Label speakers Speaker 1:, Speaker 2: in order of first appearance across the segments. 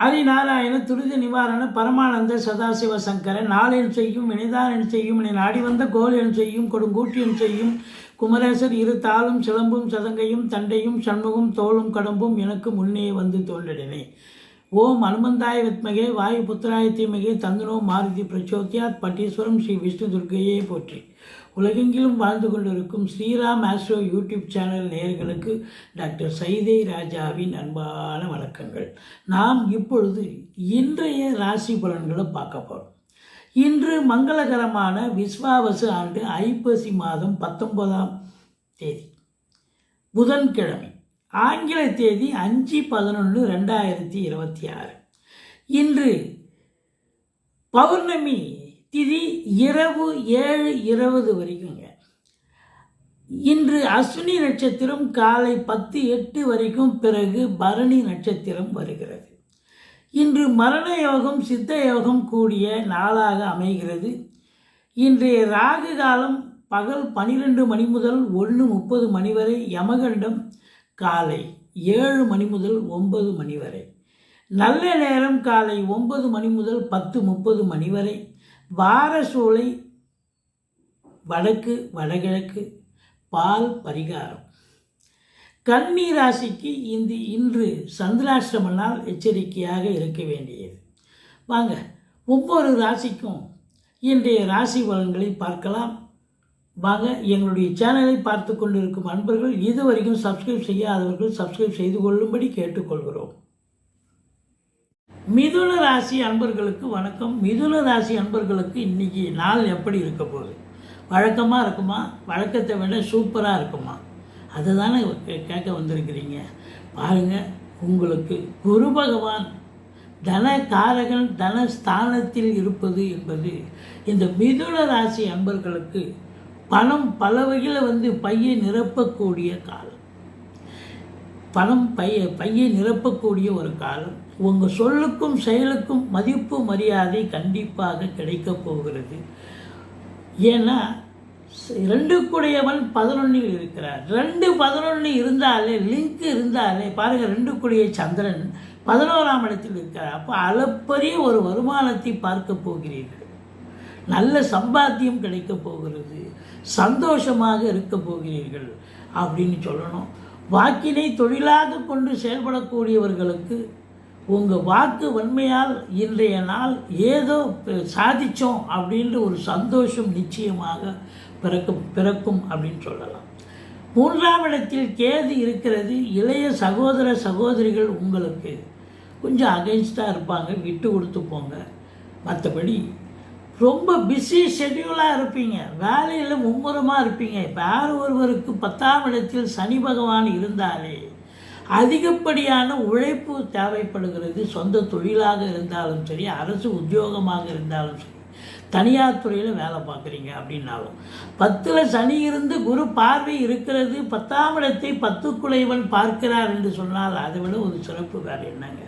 Speaker 1: ஹரிநாராயண துரித நிவாரண பரமானந்த சதாசிவ சங்கர நாளென் செய்யும் வினைதான் செய்யும் என நாடி வந்த கோல் என் செய்யும் கொடுங்கூட்டியன் செய்யும் குமரேசர் இரு தாளும் சிலம்பும் சதங்கையும் தண்டையும் சண்முகம் தோளும் கடம்பும் எனக்கு முன்னே வந்து தோன்றினே. ஓம் அனுமந்தாய வித்மகே வாயு புத்திராய தீமகே தந்தனோ மாருதி பிரச்சோத்யாத் பட்டீஸ்வரம் ஸ்ரீ விஷ்ணு துர்க்கையே போற்றி. உலகெங்கிலும் வாழ்ந்து கொண்டிருக்கும் ஸ்ரீராம் ஆஸ்ட்ரோ யூடியூப் சேனல் நேயர்களுக்கு டாக்டர் சைதை ராஜாவின் அன்பான வணக்கங்கள். நாம் இப்பொழுது இன்றைய ராசி பலன்களை பார்க்க போகிறோம். இன்று மங்களகரமான விஸ்வாவசு ஆண்டு ஐப்பசி மாதம் 19ஆம் தேதி புதன்கிழமை, ஆங்கில தேதி 5/11/2026. இன்று பௌர்ணமி திதி இரவு 7:20 வரைக்குங்க. இன்று அஸ்வினி நட்சத்திரம் காலை 10:08 வரைக்கும், பிறகு பரணி நட்சத்திரம் வருகிறது. இன்று மரண யோகம் சித்த யோகம் கூடிய நாளாக அமைகிறது. இன்றைய ராகு காலம் பகல் 12 மணி முதல் 1:30 மணி வரை, யமகண்டம் காலை 7 மணி முதல் 9 மணி வரை, நல்ல நேரம் காலை 9 மணி முதல் 10:30 மணி வரை, வாரசூலை வடக்கு வடகிழக்கு, பால் பரிகாரம். கன்னி ராசிக்கு இன்று சந்திராஷ்டம நாள், எச்சரிக்கையாக இருக்க வேண்டியது. வாங்க ஒவ்வொரு ராசிக்கும் இன்றைய ராசி பலன்களை பார்க்கலாம். வாங்க, எங்களுடைய சேனலை பார்த்து கொண்டிருக்கும் அன்பர்கள் இதுவரைக்கும் சப்ஸ்கிரைப் செய்யாதவர்கள் சப்ஸ்கிரைப் செய்து கொள்ளும்படி கேட்டுக்கொள்கிறோம். மிதுன ராசி அன்பர்களுக்கு வணக்கம். மிதுன ராசி அன்பர்களுக்கு இன்றைக்கி நாள் எப்படி இருக்க போகுது? வழக்கமாக இருக்குமா? வழக்கத்தை விட சூப்பராக இருக்குமா? அதை தானே கேட்க வந்திருக்கிறீங்க. பாருங்கள், உங்களுக்கு குரு பகவான் தனகாரகன் தனஸ்தானத்தில் இருப்பது என்பது இந்த மிதுன ராசி அன்பர்களுக்கு பணம் பல வகையில் பையை நிரப்பக்கூடிய காலம். பணம் பையை நிரப்பக்கூடிய ஒரு காலம். உங்கள் சொல்லுக்கும் செயலுக்கும் மதிப்பு மரியாதை கண்டிப்பாக கிடைக்கப் போகிறது. ஏன்னா 2 கூடையவன் 11 இருக்கிறார். 2-11 இருந்தாலே, லிங்க் இருந்தாலே பாருங்கள், 2 கூடிய சந்திரன் 11ஆம் இடத்தில் இருக்கிறார். அப்போ அளப்பரிய ஒரு வருமானத்தை பார்க்க போகிறீர்கள். நல்ல சம்பாத்தியம் கிடைக்கப் போகிறது. சந்தோஷமாக இருக்க போகிறீர்கள் அப்படின்னு சொல்லணும். வாக்கினை தொழிலாக கொண்டு செயல்படக்கூடியவர்களுக்கு உங்கள் வாக்கு வன்மையால் இன்றைய நாள் ஏதோ சாதித்தோம் அப்படின்ற ஒரு சந்தோஷம் நிச்சயமாக பிறக்கும் அப்படின்னு சொல்லலாம். 3ஆம் இடத்தில் கேது இருக்கிறது. இளைய சகோதர சகோதரிகள் உங்களுக்கு கொஞ்சம் அகைன்ஸ்டாக இருப்பாங்க, விட்டு கொடுத்து போங்க. மற்றபடி ரொம்ப பிஸி ஷெட்யூலாக இருப்பீங்க, வேலையில் மும்முரமாக இருப்பீங்க. இப்போ யார் ஒருவருக்கு 10ஆம் இடத்தில் சனி பகவான் இருந்தாலே அதிகப்படியான உழைப்பு தேவைப்படுகிறது. சொந்த தொழிலாக இருந்தாலும் சரி, அரசு உத்தியோகமாக இருந்தாலும் சரி, தனியார் துறையில் வேலை பார்க்குறீங்க அப்படின்னாலும், 10ல் சனி இருந்து குரு பார்வை இருக்கிறது. 10ஆம் இடத்தை 10 குடையவன் பார்க்கிறார் என்று சொன்னால் அதை விட ஒரு சிறப்பு வேறு என்னங்க?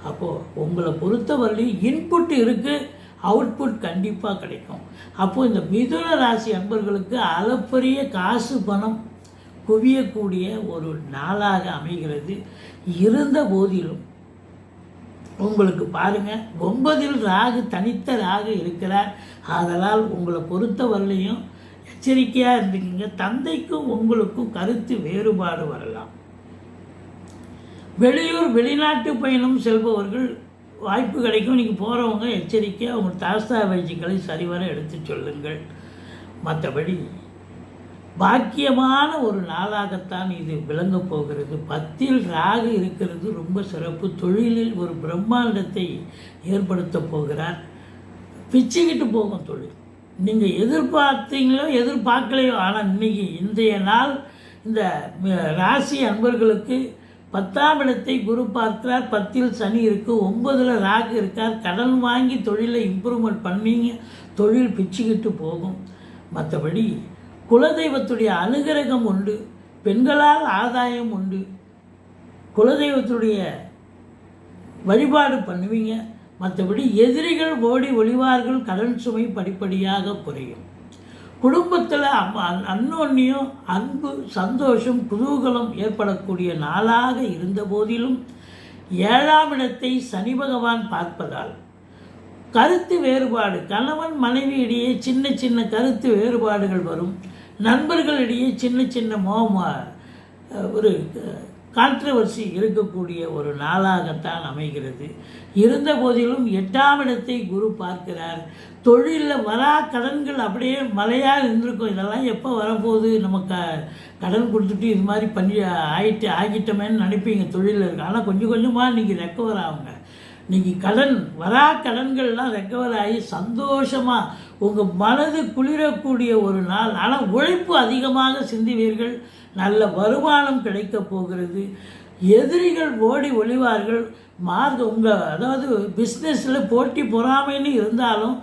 Speaker 1: அப்போது உங்களை பொறுத்தவரை இன்புட் இருக்குது, அவுட்புட் கண்டிப்பாக கிடைக்கும். அப்போது இந்த மிதுன ராசி அன்பர்களுக்கு அளப்பரிய காசு பணம் குவியக்கூடிய ஒரு நாளாக அமைகிறது. இருந்த போதிலும் உங்களுக்கு பாருங்கள், 9ல் ராகு, தனித்த ராகு இருக்கிறார். அதனால் உங்களை பொறுத்தவரையிலையும் எச்சரிக்கையாக இருந்துக்குங்க. தந்தைக்கும் உங்களுக்கும் கருத்து வேறுபாடு வரலாம். வெளியூர் வெளிநாட்டு பயணம் செல்பவர்கள் வாய்ப்பு கிடைக்கும். நீங்கள் போகிறவங்க எச்சரிக்கையாக உங்கள் தாஸ்தாவேஜிகளை சரிவர எடுத்து சொல்லுங்கள். மற்றபடி பாக்கியமான ஒரு நாளாகத்தான் இது விளங்கப் போகிறது. 10ல் ராகு இருக்கிறது, ரொம்ப சிறப்பு. தொழிலில் ஒரு பிரம்மாண்டத்தை ஏற்படுத்த போகிறார். பிச்சுக்கிட்டு போகும் தொழில். நீங்கள் எதிர்பார்த்தீங்களோ எதிர்பார்க்கலையோ, ஆனால் இன்றைக்கி இன்றைய நாள் இந்த ராசி அன்பர்களுக்கு 10ஆம் இடத்தை குரு பார்க்கிறார். 10ல் சனி இருக்குது, 9ல் ராகு இருக்கார். கடன் வாங்கி தொழிலை இம்ப்ரூவ்மெண்ட் பண்ணீங்க, தொழில் பிச்சுக்கிட்டு போகும். மற்றபடி குலதெய்வத்துடைய அனுகிரகம் உண்டு, பெண்களால் ஆதாயம் உண்டு, குலதெய்வத்துடைய வழிபாடு பண்ணுவீங்க. மற்றபடி எதிரிகள் ஓடி ஒளிவார்கள், கடன் சுமை படிப்படியாக குறையும். குடும்பத்தில் அன்னோன்யம், அன்பு, சந்தோஷம், குதூகலம் ஏற்படக்கூடிய நாளாக இருந்த போதிலும் 7ஆம் இடத்தை சனி பகவான் பார்ப்பதால் கருத்து வேறுபாடு, கணவன் மனைவி இடையே சின்ன சின்ன கருத்து வேறுபாடுகள் வரும். நண்பர்களிடையே சின்ன சின்ன ஒரு கான்ட்ரவர்சி இருக்கக்கூடிய ஒரு நாளாகத்தான் அமைகிறது. இருந்த போதிலும் 8ஆம் இடத்தை குரு பார்க்கிறார். தொழிலில் வரா கடன்கள் அப்படியே மழையாக இருந்திருக்கும். இதெல்லாம் எப்போ வரப்போகுது, நம்ம கடன் கொடுத்துட்டு இது மாதிரி பண்ணி ஆகிட்டமேன்னு நினைப்பீங்க தொழிலில் இருக்கு. ஆனால் கொஞ்சம் கொஞ்சமாக இன்றைக்கி ரெக்கவர் ஆகுங்க. இன்றைக்கி வரா கடன்கள்லாம் ரெக்கவர் ஆகி சந்தோஷமாக உங்கள் மனது குளிரக்கூடிய ஒரு நாள். ஆனால் உழைப்பு அதிகமாக சிந்துவீர்கள். நல்ல வருமானம் கிடைக்கப் போகிறது. எதிரிகள் ஓடி ஒளிவார்கள். அதாவது பிஸ்னஸில் போட்டி பொறாமைன்னு இருந்தாலும்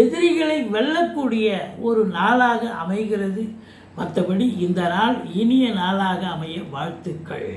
Speaker 1: எதிரிகளை வெல்லக்கூடிய ஒரு நாளாக அமைகிறது. மற்றபடி இந்த நாள் இனிய நாளாக அமைய வாழ்த்துக்கள்.